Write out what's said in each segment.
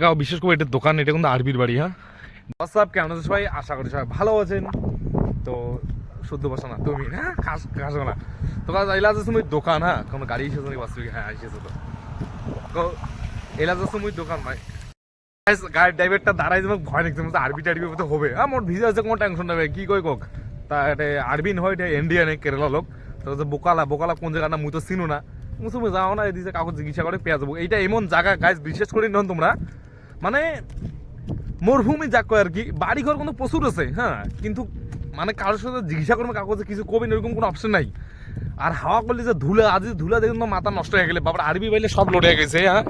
গাঁও, বিশেষ করে এটার দোকান, এটা কিন্তু আরবির বাড়ি। হ্যাঁ, হোয়াটসঅ্যাপ, কেমন আছে সবাই? আশা করি সবাই ভালো আছেন। তো শুদ্ধ ভাষা না তুমি, হ্যাঁ কাশো না তো কাজ এলা যাচ্ছ মুই দোকান। হ্যাঁ, কোনো গাড়ি এসেছো নাকি বাস্তবিক? হ্যাঁ এসেছো। তো এলা যাচ্ছ মুই দোকান ভাই, গাড়ির ড্রাইভারটা দাঁড়াই যাবে, ভয় দেখছে আরবি টারবি তো হবে। হ্যাঁ, মোট ভিজা আছে, কোনো টেনশন নেবে কি কই কক। তা এটা আরবি নয়, এটা ইন্ডিয়ান, কেরালা লোক। তো বোকালা বোকালা কোন জায়গা না মুই তো চিনো না। তুমি যাও না, এদিকে কাগজ জিজ্ঞাসা করে পেয়ে যাবো। এইটা এমন জায়গা গাইজ, বিশেষ করে নন তোমরা, মানে মরুভূমি যাক আর কি। বাড়ি ঘর কিন্তু প্রচুর আছে, হ্যাঁ, কিন্তু মানে কারোর সাথে জিজ্ঞাসা করবে কাগজে কিছু কবি এরকম কোনো অপশন নাই। আর হাওয়া করলে যে ধুলা, আজ ধুলা দেখুন তো মাথা নষ্ট হয়ে গেলে। বাবার আরবি বাইলে সব লোড হয়ে গেছে। হ্যাঁ,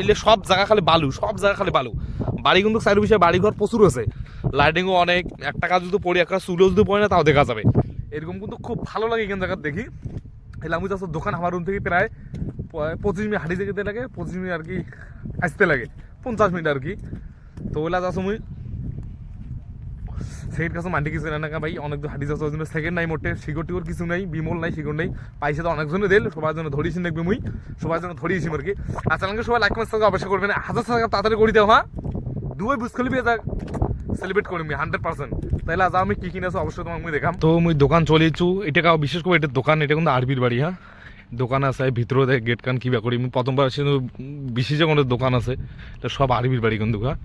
এই সব জায়গা খালি বালু, সব জায়গা খালি বালু। বাড়ি কিন্তু চারি বিষয়ে বাড়ি ঘর প্রচুর আছে, লাইটিংও অনেক। একটা কাজ যদি পড়ি, একটা চুলো যদি পড়ে না তাও দেখা যাবে। এরকম কিন্তু খুব ভালো লাগে এখান জায়গা দেখি। এলাম আমি তো দোকান আমার রুম থেকে প্রায় 25 মিনিট হাঁটি যেতে লাগে, 25 মিনিট আর কি আসতে লাগে, 50 মিনিট আর কি। তো ওইলা যাচ্ছ মুই সেকেন্ড কাছে মান্ডি কিছু না ভাই, অনেক দূর হাঁটি যাচ্ছে। ওই জন্য সেকেন্ড নাই মোটে, শিকড় টিকর কিছু নাই, বিমল নাই, শিকড় নেই। পাইছে তো অনেকজনে দিল, সবার জন্য ধরিয়েছি দেখবি মুই, সবার জন্য ধরিয়েছি আর কি। আর চ্যানেলকে সবাই লাইক কমেন্ট সাবস্ক্রাইব অবশ্যই করবেন। 1000 সাবস্ক্রাইব তাড়াতাড়ি করে দেওয়া। হ্যাঁ, দুই বুঝখলি পেয়ে যাক, সেলিব্রেট করি 100%। তাহলে আজ আমি কি কিনেছো অবশ্যই তোমাকে মুই দেখাম। তো মুই দোকান চলেছু, এটা গাও, বিশেষ করে এটার দোকান, এটা কিন্তু আরবির বাড়ি। হ্যাঁ, দোকান আছে ভিতরে, দেখ গেট কান কিবা করি। আমি প্রথমবার আসি, বিশেষ কোনো দোকান আছে, এটা সব আরবির বাড়ি কিন্তু। হ্যাঁ,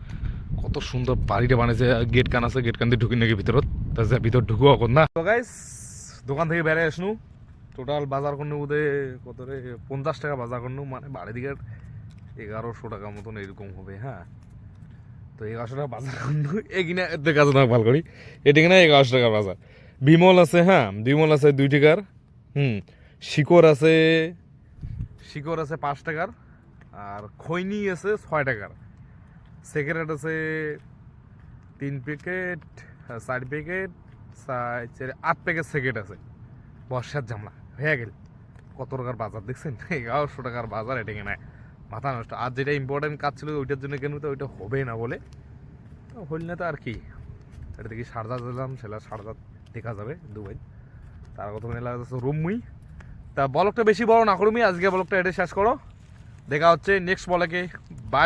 কত সুন্দর বাড়িটা বানিয়েছে, গেট কান আছে, গেট কান দিয়ে ঢুকি নাকি ভিতরত, তাছাড়া ভিতর ঢুকো এখন না। তো গাইস, দোকান থেকে বেড়ে আসনু, টোটাল বাজার করনু বোধে কত রে, 50 টাকা বাজার করনু, মানে বাড়ি দিকে 1100 টাকা মতন এরকম হবে। হ্যাঁ, তো 1100 টাকা বাজার করনু, এগিনা দেখা যায় না ভালো করি, এটা কিনা 1100 টাকার বাজার। বিমল আছে, হ্যাঁ বিমল আছে 2 টাকার। শিকড় আছে, শিকড় আছে 5 টাকার। আর খৈনি আছে 6 টাকার। সিগারেট আছে 3 প্যাকেট, 4 প্যাকেট, 8 প্যাকেট সিগারেট আছে। বর্ষার জামলা হয়ে গেল। কত টাকার বাজার দেখছেন? 1100 টাকার বাজার, এটা কিনা মাথা নষ্ট। আর যেটা ইম্পর্টেন্ট কাজ ছিল ওইটার জন্য কেন, তো ওইটা হবে না বলে, তো হইল না তো আর কি। এটা দেখি সারদা দিলাম, সেটা সারদা দেখা যাবে দুবাই। তার কথা মনে লাগছে রুম মুই। তা ব্লগটা বেশি বড় না করুমি, আজকে ব্লগটা এটা শেষ করো। দেখা হচ্ছে নেক্সট ব্লগে। বাই।